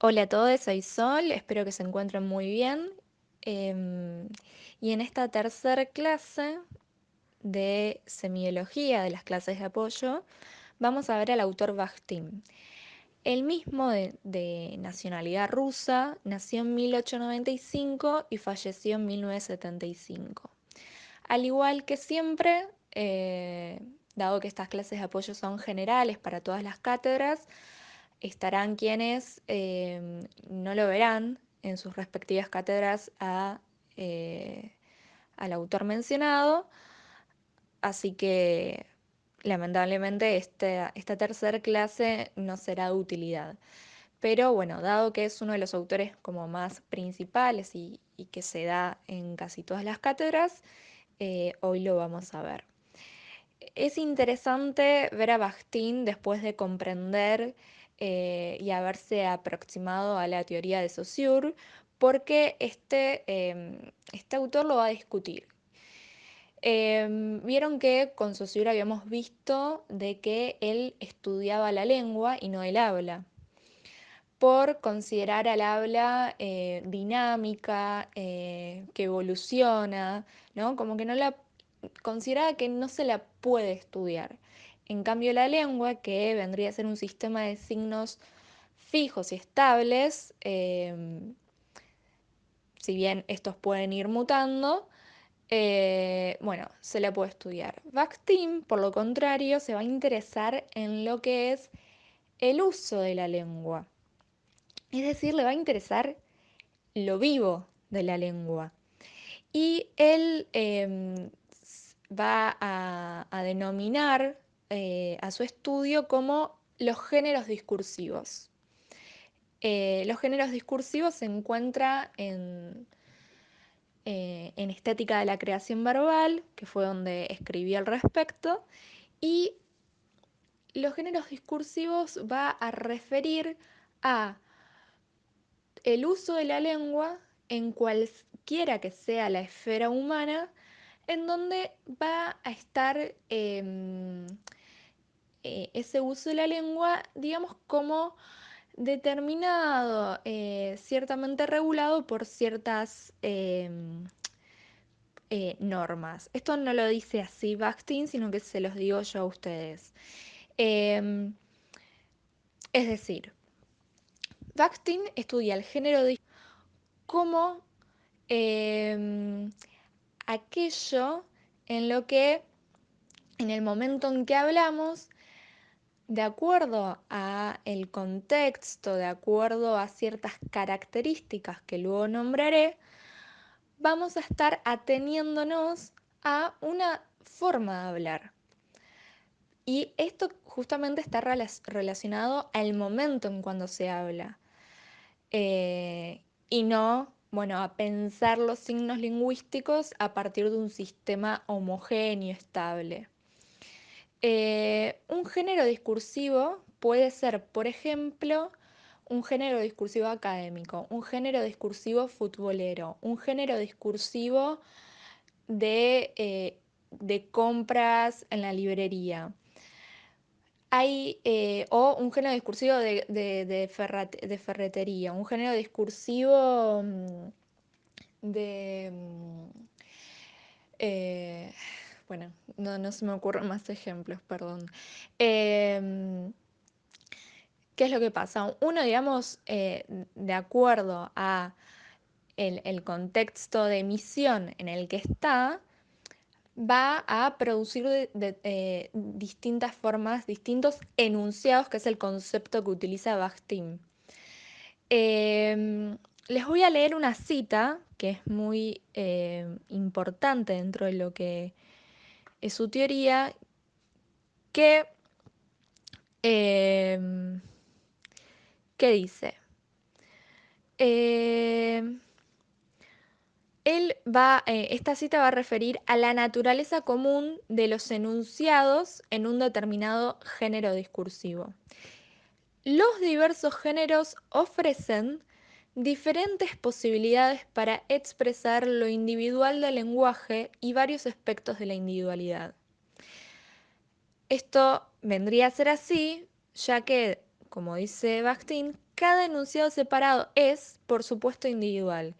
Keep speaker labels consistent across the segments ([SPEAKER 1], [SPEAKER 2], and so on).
[SPEAKER 1] Hola a todos, soy Sol, espero que se encuentren muy bien. Em, y en esta tercera clase de semiología de las clases de apoyo, vamos a ver al autor Bakhtin. El mismo de nacionalidad rusa, nació en 1895 y falleció en 1975. Al igual que siempre, dado que estas clases de apoyo son generales para todas las cátedras, estarán quienes no lo verán en sus respectivas cátedras eh, al autor mencionado, así que lamentablemente esta tercera clase no será de utilidad. Pero bueno, dado que es uno de los autores como más principales y que se da en casi todas las cátedras, hoy lo vamos a ver. Es interesante ver a Bakhtin después de comprender y haberse aproximado a la teoría de Saussure, porque este autor lo va a discutir. Vieron que con Saussure habíamos visto de que él estudiaba la lengua y no el habla, por considerar al habla dinámica, que evoluciona, ¿no? Como que no la consideraba que no se la puede estudiar. En cambio, la lengua, que vendría a ser un sistema de signos fijos y estables, si bien estos pueden ir mutando, bueno, se la puede estudiar. Bakhtin, por lo contrario, se va a interesar en lo que es el uso de la lengua. Es decir, le va a interesar lo vivo de la lengua. Y él va a denominar a su estudio como los géneros discursivos. Los géneros discursivos se encuentran en Estética de la Creación Verbal, que fue donde escribí al respecto, y los géneros discursivos va a referir a el uso de la lengua en cualquiera que sea la esfera humana, en donde va a estar ese uso de la lengua, digamos, como determinado, ciertamente regulado por ciertas normas. Esto no lo dice así Bakhtin, sino que se los digo yo a ustedes. Em, es decir, Bakhtin estudia el género como aquello en lo que en el momento en que hablamos, de acuerdo a el contexto, de acuerdo a ciertas características que luego nombraré, vamos a estar ateniéndonos a una forma de hablar. Y esto justamente está relacionado al momento en cuando se habla. Y no, bueno, a pensar los signos lingüísticos a partir de un sistema homogéneo, estable. Un género discursivo puede ser, por ejemplo, un género discursivo académico, un género discursivo futbolero, un género discursivo de compras en la librería. O un género discursivo de ferretería, un género discursivo de... eh, bueno, no se me ocurren más ejemplos, perdón. Em, ¿Qué es lo que pasa? Uno, digamos, de acuerdo a el contexto de emisión en el que está, va a producir distintas formas, distintos enunciados, que es el concepto que utiliza Bakhtin. Les voy a leer una cita que es muy importante dentro de lo que es su teoría, que, em, que dice, em, esta cita va a referir a la naturaleza común de los enunciados en un determinado género discursivo. Los diversos géneros ofrecen diferentes posibilidades para expresar lo individual del lenguaje y varios aspectos de la individualidad. Esto vendría a ser así, ya que, como dice Bakhtin, Cada enunciado separado es, por supuesto, individual,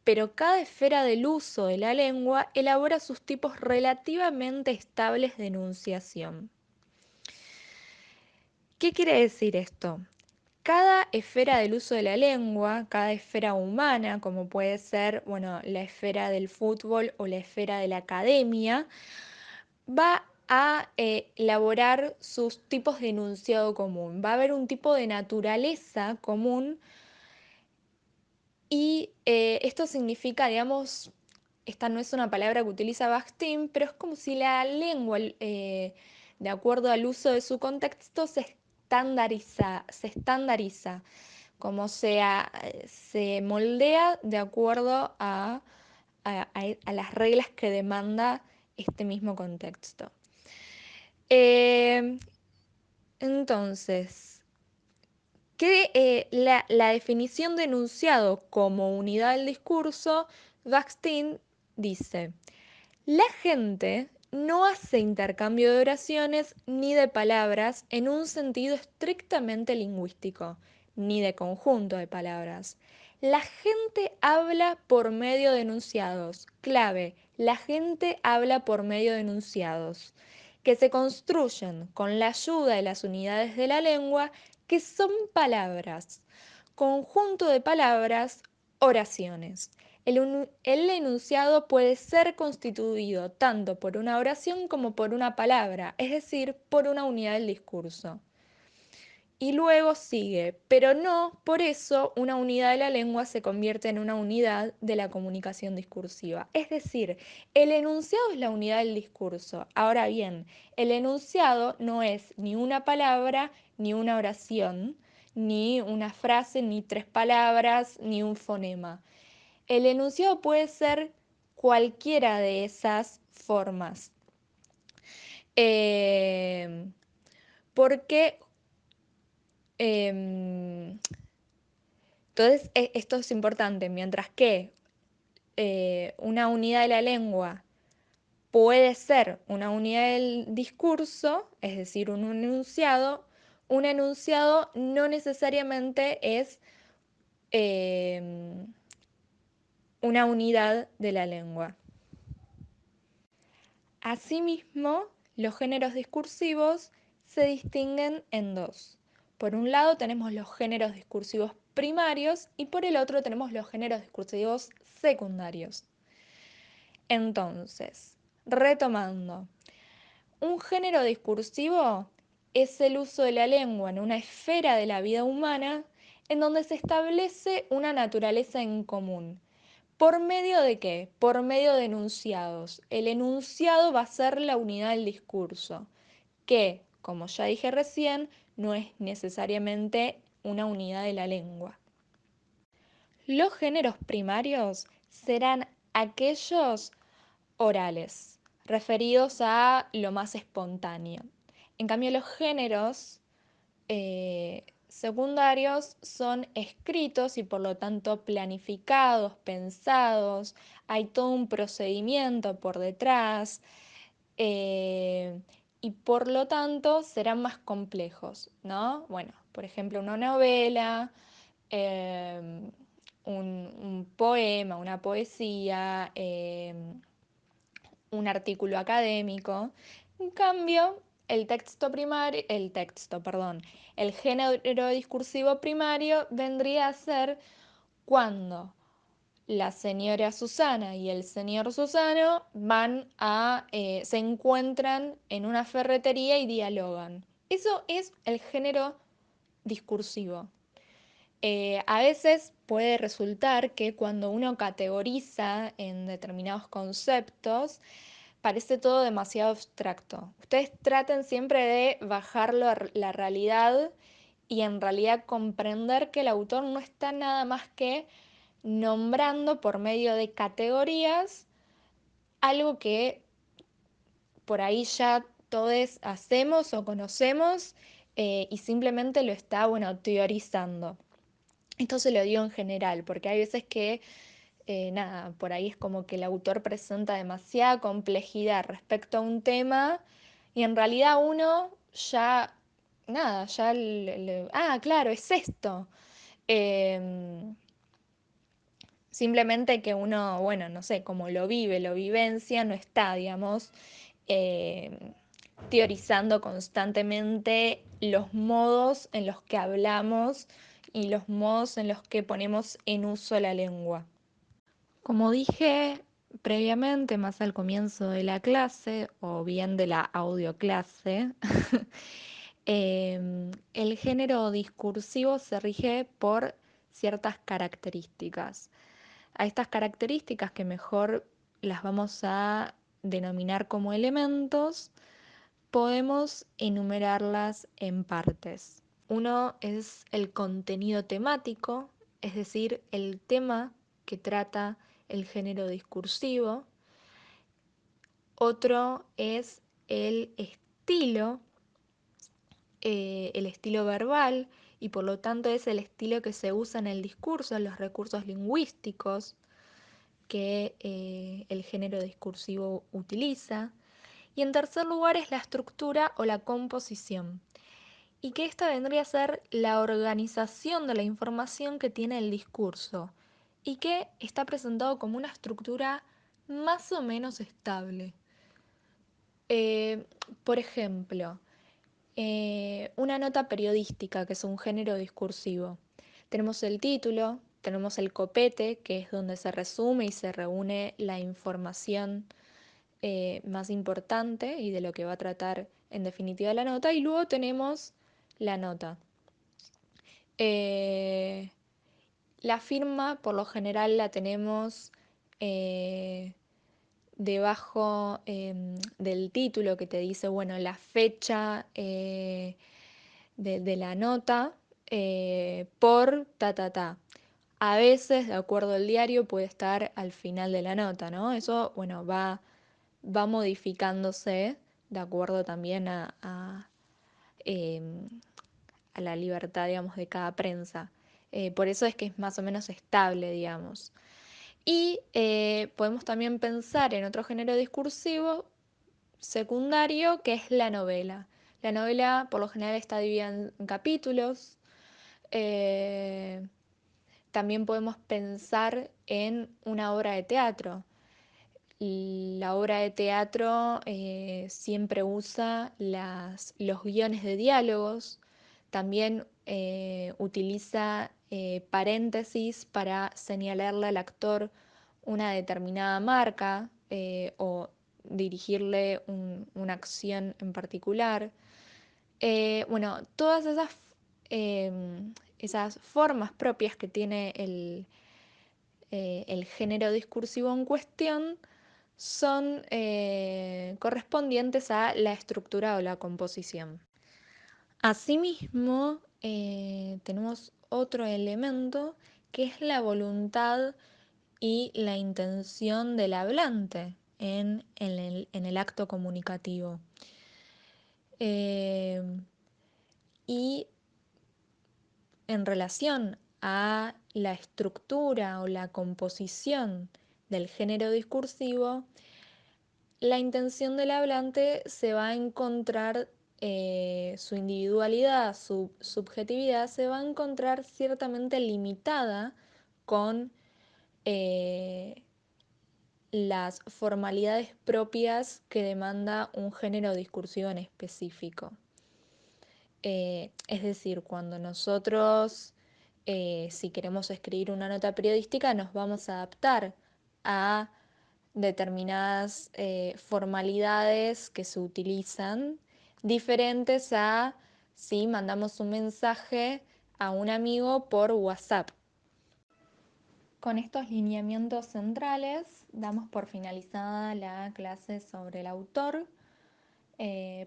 [SPEAKER 1] pero cada esfera del uso de la lengua elabora sus tipos relativamente estables de enunciación. ¿Qué quiere decir esto? Cada esfera del uso de la lengua, cada esfera humana, como puede ser, bueno, la esfera del fútbol o la esfera de la academia, va a elaborar sus tipos de enunciado común. Va a haber un tipo de naturaleza común y esto significa, digamos, esta no es una palabra que utiliza Bakhtin, pero es como si la lengua, de acuerdo al uso de su contexto, se estandariza, como se moldea de acuerdo a las reglas que demanda este mismo contexto. Eh, entonces, la definición de enunciado como unidad del discurso, Bakhtin dice: la gente no hace intercambio de oraciones ni de palabras en un sentido estrictamente lingüístico, ni de conjunto de palabras. La gente habla por medio de enunciados. Clave, la gente habla por medio de enunciados, que se construyen con la ayuda de las unidades de la lengua, que son palabras. Conjunto de palabras, oraciones. El enunciado puede ser constituido tanto por una oración como por una palabra, es decir, por una unidad del discurso. Y luego sigue, pero no por eso una unidad de la lengua se convierte en una unidad de la comunicación discursiva. Es decir, el enunciado es la unidad del discurso. Ahora bien, el enunciado no es ni una palabra, ni una oración, ni una frase, ni tres palabras, ni un fonema. El enunciado puede ser cualquiera de esas formas. Eh, porque em, entonces esto es importante, mientras que una unidad de la lengua puede ser una unidad del discurso, es decir, un enunciado no necesariamente es em, una unidad de la lengua. Asimismo, los géneros discursivos se distinguen en dos. Por un lado tenemos los géneros discursivos primarios y por el otro tenemos los géneros discursivos secundarios. Entonces, retomando, un género discursivo es el uso de la lengua en una esfera de la vida humana en donde se establece una naturaleza en común. ¿Por medio de qué? Por medio de enunciados. El enunciado va a ser la unidad del discurso, que, como ya dije recién, no es necesariamente una unidad de la lengua. Los géneros primarios serán aquellos orales, referidos a lo más espontáneo. En cambio, los géneros secundarios son escritos y por lo tanto planificados, pensados, hay todo un procedimiento por detrás eh, y por lo tanto serán más complejos, ¿no? Bueno, por ejemplo, una novela, eh, un poema, una poesía, un artículo académico. En cambio, el género discursivo primario vendría a ser cuando la señora Susana y el señor Susano se encuentran en una ferretería y dialogan. Eso es el género discursivo. A veces puede resultar que cuando uno categoriza en determinados conceptos, parece todo demasiado abstracto. Ustedes traten siempre de bajarlo a la realidad y en realidad comprender que el autor no está nada más que nombrando por medio de categorías algo que por ahí ya todos hacemos o conocemos y simplemente lo está, bueno, teorizando. Esto se lo digo en general, porque hay veces que, nada, por ahí es como que el autor presenta demasiada complejidad respecto a un tema y en realidad uno ya, nada, claro, es esto. Em, Simplemente que uno, bueno, no sé, como lo vive, lo vivencia, no está, digamos, em, teorizando constantemente los modos en los que hablamos y los modos en los que ponemos en uso la lengua. Como dije previamente, más al comienzo de la clase o bien de la audioclase, el género discursivo se rige por ciertas características. A estas características que mejor las vamos a denominar como elementos, podemos enumerarlas en partes. Uno es el contenido temático, es decir, el tema que trata el género discursivo. Otro es el estilo verbal, y por lo tanto es el estilo que se usa en el discurso, en los recursos lingüísticos que el género discursivo utiliza. Y en tercer lugar es la estructura o la composición, y que esta vendría a ser la organización de la información que tiene el discurso y que está presentado como una estructura más o menos estable. Eh, por ejemplo, una nota periodística, que es un género discursivo. Tenemos el título, tenemos el copete, que es donde se resume y se reúne la información más importante y de lo que va a tratar en definitiva la nota, y luego tenemos la nota. Eh, la firma, por lo general, la tenemos eh, debajo del título que te dice, bueno, la fecha de la nota por ta, ta, ta. A veces, de acuerdo al diario, puede estar al final de la nota, ¿no? Eso, bueno, va modificándose de acuerdo también em, a la libertad, digamos, de cada prensa. Por eso es que es más o menos estable, digamos. Y podemos también pensar en otro género discursivo secundario, que es la novela. La novela por lo general está dividida en capítulos. Eh, También podemos pensar en una obra de teatro. La obra de teatro siempre usa los guiones de diálogos, también utiliza paréntesis para señalarle al actor una determinada marca o dirigirle una acción en particular. Bueno, todas esas formas propias que tiene el género discursivo en cuestión son correspondientes a la estructura o la composición. Asimismo, tenemos otro elemento que es la voluntad y la intención del hablante en el acto comunicativo. Eh, y en relación a la estructura o la composición del género discursivo, la intención del hablante se va a encontrar, su individualidad, su subjetividad, se va a encontrar ciertamente limitada con eh, las formalidades propias que demanda un género discursivo en específico. Es decir, cuando nosotros, si queremos escribir una nota periodística, nos vamos a adaptar a determinadas formalidades que se utilizan, diferentes a si mandamos un mensaje a un amigo por WhatsApp. Con estos lineamientos centrales damos por finalizada la clase sobre el autor.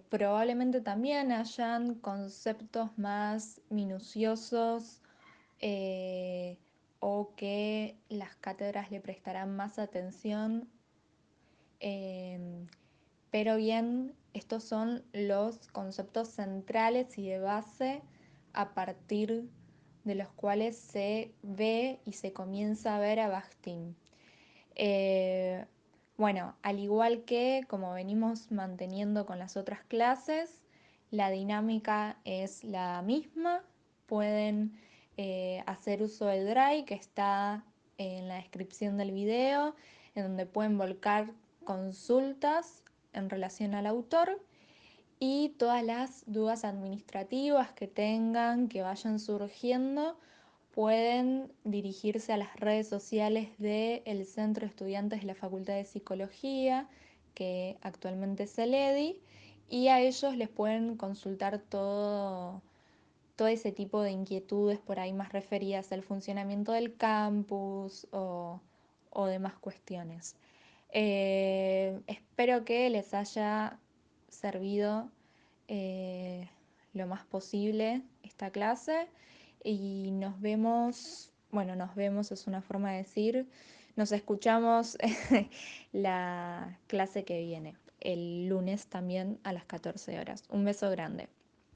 [SPEAKER 1] Probablemente también hayan conceptos más minuciosos eh, o que las cátedras le prestarán más atención. Em, pero bien, estos son los conceptos centrales y de base a partir de los cuales se ve y se comienza a ver a Bakhtin. Eh, bueno, al igual que como venimos manteniendo con las otras clases, la dinámica es la misma. Pueden hacer uso del Drive que está en la descripción del video, en donde pueden volcar consultas en relación al autor y todas las dudas administrativas que tengan, que vayan surgiendo, pueden dirigirse a las redes sociales del Centro de Estudiantes de la Facultad de Psicología, que actualmente es el EDI, y a ellos les pueden consultar todo ese tipo de inquietudes por ahí más referidas al funcionamiento del campus o demás cuestiones. Espero que les haya servido lo más posible esta clase y nos vemos, bueno, nos vemos es una forma de decir, nos escuchamos la clase que viene, el lunes también a las 14 horas. Un beso grande.